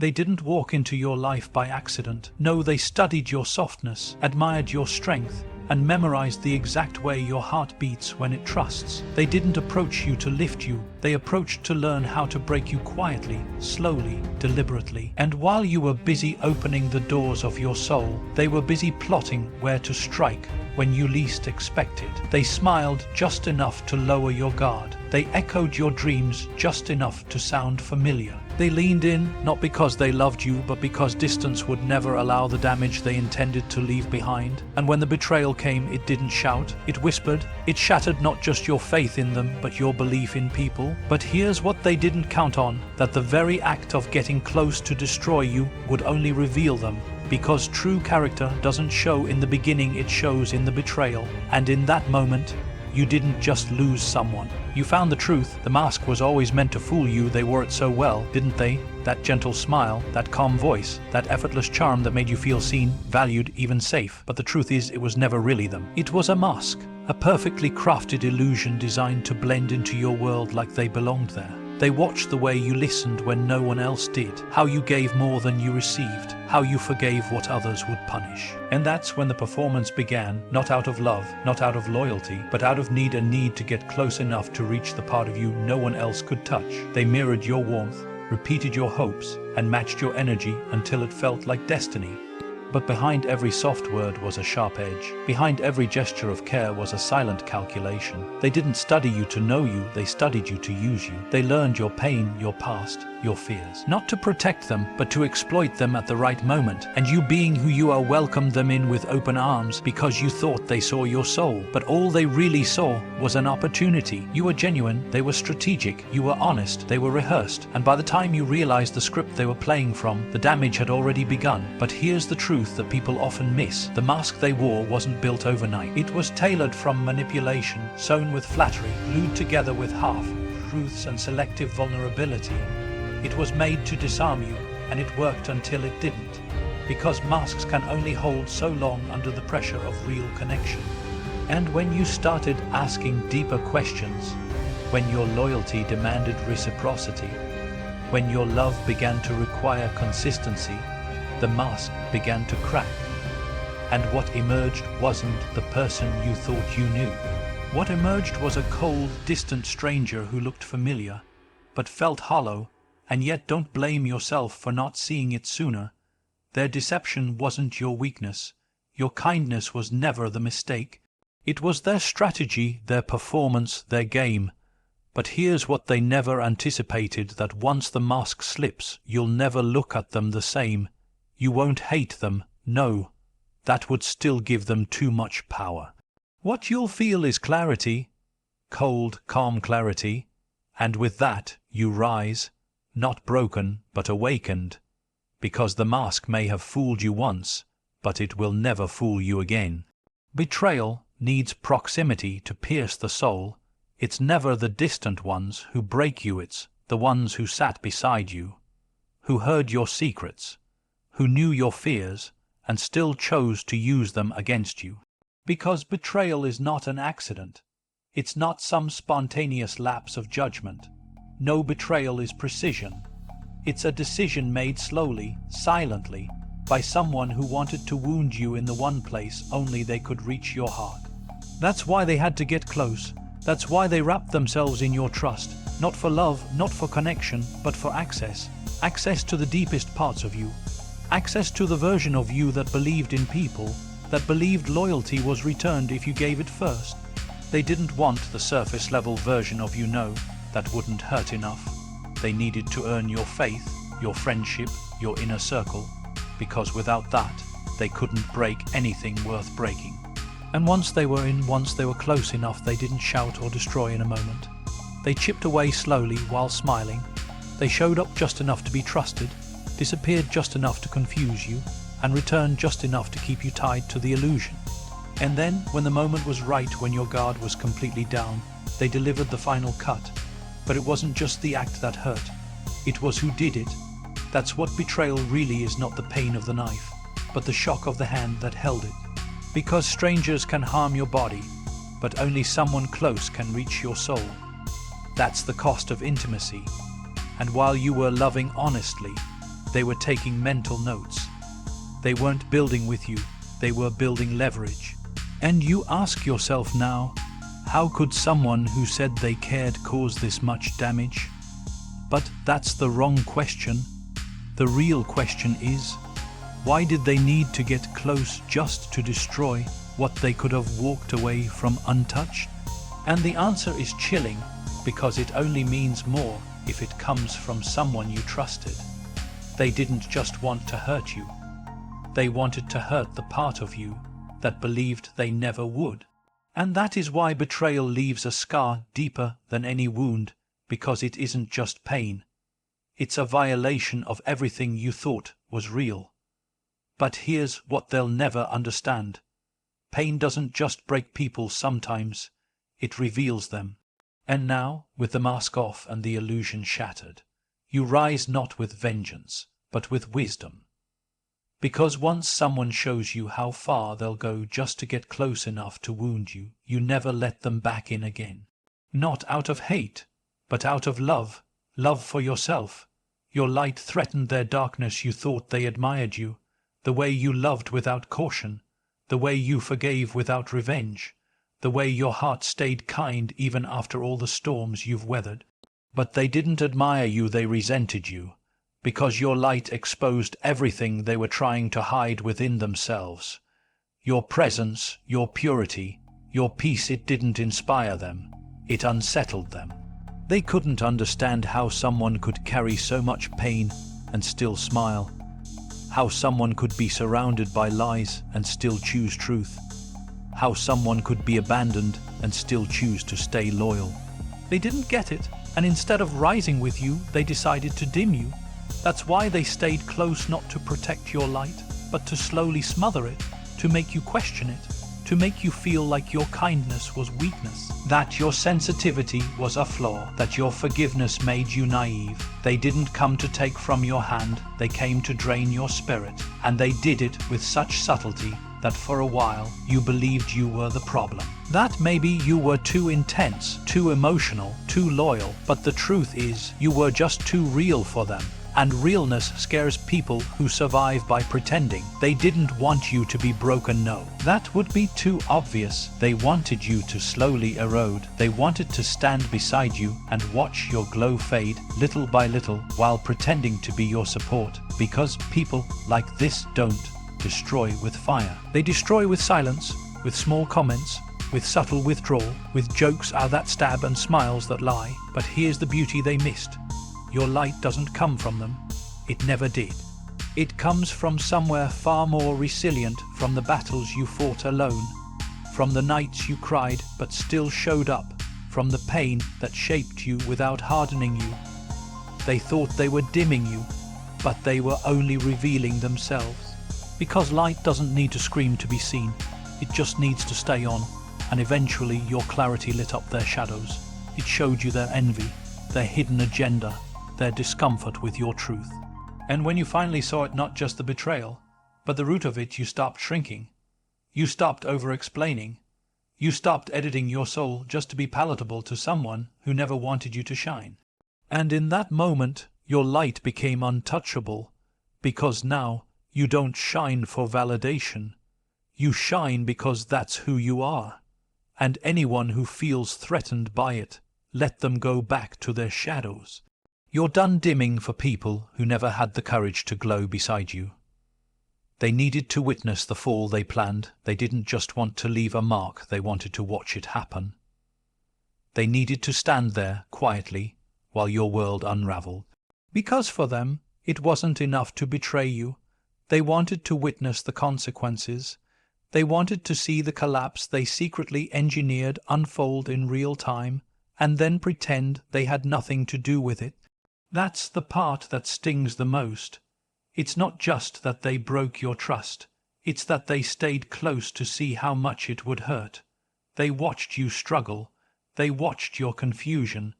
They didn't walk into your life by accident. No, they studied your softness, admired your strength, and memorized the exact way your heart beats when it trusts. They didn't approach you to lift you. They approached to learn how to break you quietly, slowly, deliberately. And while you were busy opening the doors of your soul, they were busy plotting where to strike when you least expected. They smiled just enough to lower your guard. They echoed your dreams just enough to sound familiar. They leaned in, not because they loved you, but because distance would never allow the damage they intended to leave behind. And when the betrayal came, it didn't shout, it whispered. It shattered not just your faith in them, but your belief in people. But here's what they didn't count on, that the very act of getting close to destroy you would only reveal them. Because true character doesn't show in the beginning, it shows in the betrayal. And in that moment, you didn't just lose someone. You found the truth. The mask was always meant to fool you. They wore it so well, didn't they? That gentle smile, that calm voice, that effortless charm that made you feel seen, valued, even safe. But the truth is, it was never really them. It was a mask, a perfectly crafted illusion designed to blend into your world like they belonged there. They watched the way you listened when no one else did, how you gave more than you received, how you forgave what others would punish. And that's when the performance began, not out of love, not out of loyalty, but out of need, a need to get close enough to reach the part of you no one else could touch. They mirrored your warmth, repeated your hopes, and matched your energy until it felt like destiny. But behind every soft word was a sharp edge. Behind every gesture of care was a silent calculation. They didn't study you to know you, they studied you to use you. They learned your pain, your past, your fears. Not to protect them, but to exploit them at the right moment. And you, being who you are, welcomed them in with open arms because you thought they saw your soul. But all they really saw was an opportunity. You were genuine, they were strategic, you were honest, they were rehearsed. And by the time you realized the script they were playing from, the damage had already begun. But here's the truth that people often miss. The mask they wore wasn't built overnight. It was tailored from manipulation, sewn with flattery, glued together with half-truths and selective vulnerability. It was made to disarm you, and it worked until it didn't. Because masks can only hold so long under the pressure of real connection. And when you started asking deeper questions, when your loyalty demanded reciprocity, when your love began to require consistency, the mask began to crack. And what emerged wasn't the person you thought you knew. What emerged was a cold, distant stranger who looked familiar, but felt hollow. And yet don't blame yourself for not seeing it sooner. Their deception wasn't your weakness. Your kindness was never the mistake. It was their strategy, their performance, their game. But here's what they never anticipated, that once the mask slips, you'll never look at them the same. You won't hate them, no. That would still give them too much power. What you'll feel is clarity, cold, calm clarity, and with that you rise, not broken but awakened, because the mask may have fooled you once, but it will never fool you again. Betrayal needs proximity to pierce the soul. It's never the distant ones who break you, it's the ones who sat beside you, who heard your secrets, who knew your fears, and still chose to use them against you. Because betrayal is not an accident. It's not some spontaneous lapse of judgment. No betrayal is precision. It's a decision made slowly, silently, by someone who wanted to wound you in the one place only they could reach your heart. That's why they had to get close. That's why they wrapped themselves in your trust. Not for love, not for connection, but for access. Access to the deepest parts of you. Access to the version of you that believed in people, that believed loyalty was returned if you gave it first. They didn't want the surface-level version of you, no, that wouldn't hurt enough. They needed to earn your faith, your friendship, your inner circle, because without that, they couldn't break anything worth breaking. And once they were in, once they were close enough, they didn't shout or destroy in a moment. They chipped away slowly while smiling. They showed up just enough to be trusted, disappeared just enough to confuse you, and returned just enough to keep you tied to the illusion. And then, when the moment was right, when your guard was completely down, they delivered the final cut. But it wasn't just the act that hurt. It was who did it. That's what betrayal really is, not the pain of the knife, but the shock of the hand that held it. Because strangers can harm your body, but only someone close can reach your soul. That's the cost of intimacy. And while you were loving honestly, They were taking mental notes. They weren't building with you, they were building leverage. And you ask yourself now, how could someone who said they cared cause this much damage? But that's the wrong question. The real question is, why did they need to get close just to destroy what they could have walked away from untouched? And the answer is chilling, because it only means more if it comes from someone you trusted. They didn't just want to hurt you. They wanted to hurt the part of you that believed they never would. And that is why betrayal leaves a scar deeper than any wound, because it isn't just pain. It's a violation of everything you thought was real. But here's what they'll never understand. Pain doesn't just break people sometimes, it reveals them. And now, with the mask off and the illusion shattered, you rise not with vengeance, but with wisdom. Because once someone shows you how far they'll go just to get close enough to wound you, you never let them back in again. Not out of hate, but out of love, love for yourself. Your light threatened their darkness. You thought they admired you, the way you loved without caution, the way you forgave without revenge, the way your heart stayed kind even after all the storms you've weathered. But they didn't admire you, they resented you, because your light exposed everything they were trying to hide within themselves. Your presence, your purity, your peace. It didn't inspire them, it unsettled them. They couldn't understand how someone could carry so much pain and still smile, how someone could be surrounded by lies and still choose truth, how someone could be abandoned and still choose to stay loyal. They didn't get it, and instead of rising with you, they decided to dim you. That's why they stayed close, not to protect your light, but to slowly smother it, to make you question it, to make you feel like your kindness was weakness, that your sensitivity was a flaw, that your forgiveness made you naive. They didn't come to take from your hand, they came to drain your spirit, and they did it with such subtlety that for a while you believed you were the problem. That maybe you were too intense, too emotional, too loyal, but the truth is you were just too real for them. And realness scares people who survive by pretending. They didn't want you to be broken, no. That would be too obvious. They wanted you to slowly erode. They wanted to stand beside you and watch your glow fade little by little while pretending to be your support. Because people like this don't destroy with fire. They destroy with silence, with small comments, with subtle withdrawal, with jokes that stab and smiles that lie. But here's the beauty they missed. Your light doesn't come from them. It never did. It comes from somewhere far more resilient, from the battles you fought alone, from the nights you cried but still showed up, from the pain that shaped you without hardening you. They thought they were dimming you, but they were only revealing themselves. Because light doesn't need to scream to be seen. It just needs to stay on, and eventually your clarity lit up their shadows. It showed you their envy, their hidden agenda, their discomfort with your truth. And when you finally saw it, not just the betrayal, but the root of it, you stopped shrinking. You stopped over-explaining. You stopped editing your soul just to be palatable to someone who never wanted you to shine. And in that moment, your light became untouchable, because now you don't shine for validation. You shine because that's who you are. And anyone who feels threatened by it, let them go back to their shadows. You're done dimming for people who never had the courage to glow beside you. They needed to witness the fall they planned. They didn't just want to leave a mark, they wanted to watch it happen. They needed to stand there quietly while your world unraveled. Because for them, it wasn't enough to betray you. They wanted to witness the consequences. They wanted to see the collapse they secretly engineered unfold in real time, and then pretend they had nothing to do with it. That's the part that stings the most. It's not just that they broke your trust. It's that they stayed close to see how much it would hurt. They watched you struggle. They watched your confusion.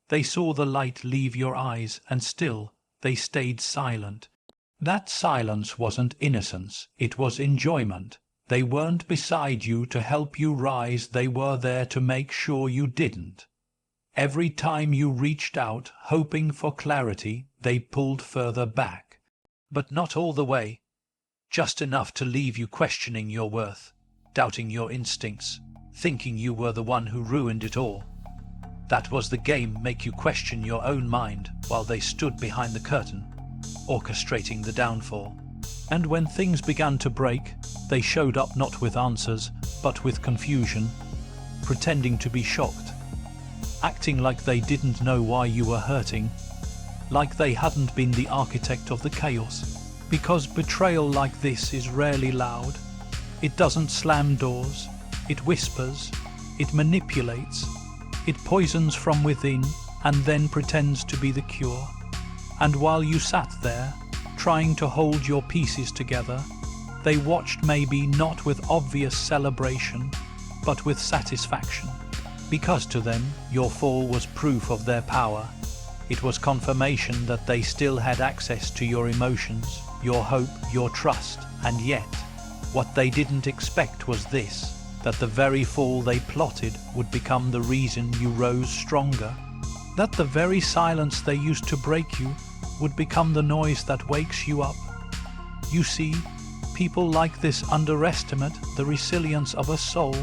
They saw the light leave your eyes, and still they stayed silent. That silence wasn't innocence. It was enjoyment. They weren't beside you to help you rise. They were there to make sure you didn't. Every time you reached out, hoping for clarity, they pulled further back. But not all the way. Just enough to leave you questioning your worth, doubting your instincts, thinking you were the one who ruined it all. That was the game, make you question your own mind while they stood behind the curtain, orchestrating the downfall. And when things began to break, they showed up not with answers, but with confusion, pretending to be shocked, acting like they didn't know why you were hurting, like they hadn't been the architect of the chaos. Because betrayal like this is rarely loud. It doesn't slam doors, it whispers, it manipulates, it poisons from within and then pretends to be the cure. And while you sat there, trying to hold your pieces together, they watched, maybe not with obvious celebration, but with satisfaction. Because to them, your fall was proof of their power. It was confirmation that they still had access to your emotions, your hope, your trust, and yet, what they didn't expect was this, that the very fall they plotted would become the reason you rose stronger. That the very silence they used to break you would become the noise that wakes you up. You see, people like this underestimate the resilience of a soul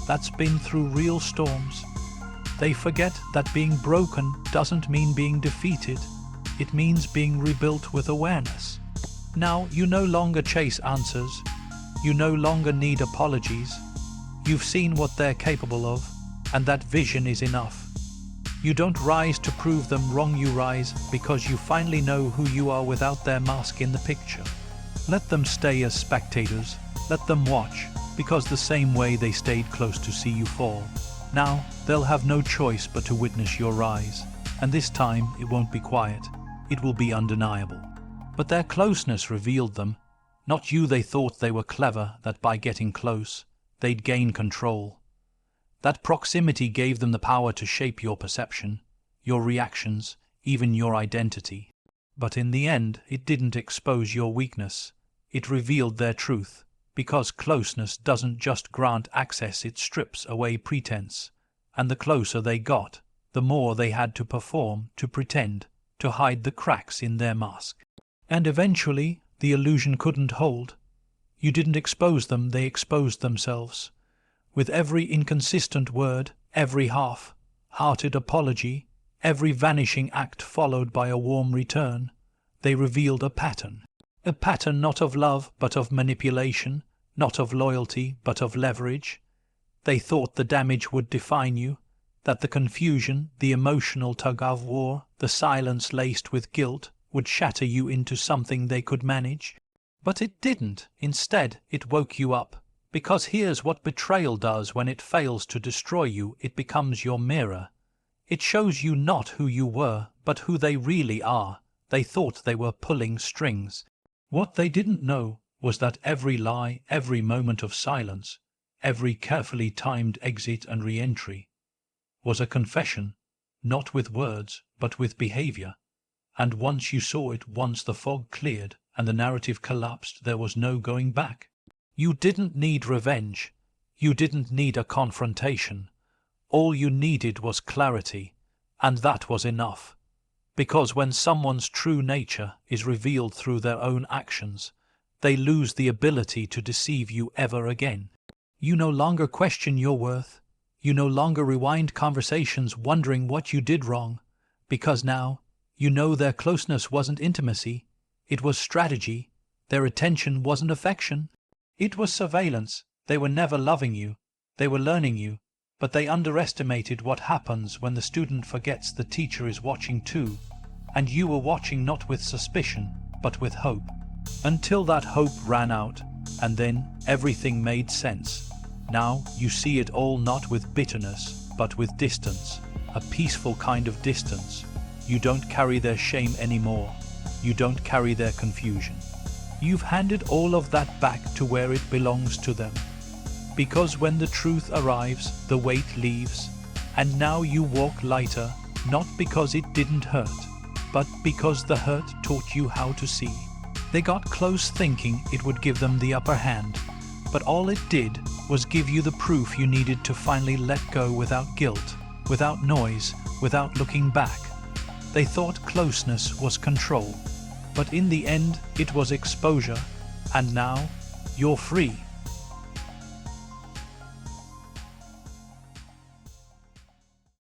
that's been through real storms. They forget that being broken doesn't mean being defeated. It means being rebuilt with awareness. Now you no longer chase answers. You no longer need apologies. You've seen what they're capable of, and that vision is enough. You don't rise to prove them wrong, you rise because you finally know who you are without their mask in the picture. Let them stay as spectators. Let them watch, because the same way they stayed close to see you fall. Now, they'll have no choice but to witness your rise, and this time it won't be quiet. It will be undeniable. But their closeness revealed them, not you. They thought they were clever, that by getting close, they'd gain control. That proximity gave them the power to shape your perception, your reactions, even your identity. But in the end, it didn't expose your weakness. It revealed their truth. Because closeness doesn't just grant access, it strips away pretense. And the closer they got, the more they had to perform, to pretend, to hide the cracks in their mask. And eventually, the illusion couldn't hold. You didn't expose them, they exposed themselves. With every inconsistent word, every half-hearted apology, every vanishing act followed by a warm return, they revealed a pattern. A pattern not of love, but of manipulation, not of loyalty, but of leverage. They thought the damage would define you, that the confusion, the emotional tug-of-war, the silence laced with guilt, would shatter you into something they could manage. But it didn't. Instead, it woke you up. Because here's what betrayal does when it fails to destroy you: it becomes your mirror. It shows you not who you were, but who they really are. They thought they were pulling strings. What they didn't know was that every lie, every moment of silence, every carefully timed exit and re-entry was a confession, not with words, but with behavior. And once you saw it, once the fog cleared and the narrative collapsed, there was no going back. You didn't need revenge. You didn't need a confrontation. All you needed was clarity, and that was enough. Because when someone's true nature is revealed through their own actions, they lose the ability to deceive you ever again. You no longer question your worth. You no longer rewind conversations wondering what you did wrong, because now you know their closeness wasn't intimacy, it was strategy. Their attention wasn't affection, it was surveillance. They were never loving you, they were learning you. But they underestimated what happens when the student forgets the teacher is watching too, and you were watching not with suspicion, but with hope. Until that hope ran out, and then everything made sense. Now you see it all not with bitterness, but with distance, a peaceful kind of distance. You don't carry their shame anymore. You don't carry their confusion. You've handed all of that back to where it belongs to them. Because when the truth arrives, the weight leaves, and now you walk lighter, not because it didn't hurt, but because the hurt taught you how to see. They got close thinking it would give them the upper hand, but all it did was give you the proof you needed to finally let go without guilt, without noise, without looking back. They thought closeness was control. But in the end, it was exposure, and now, you're free.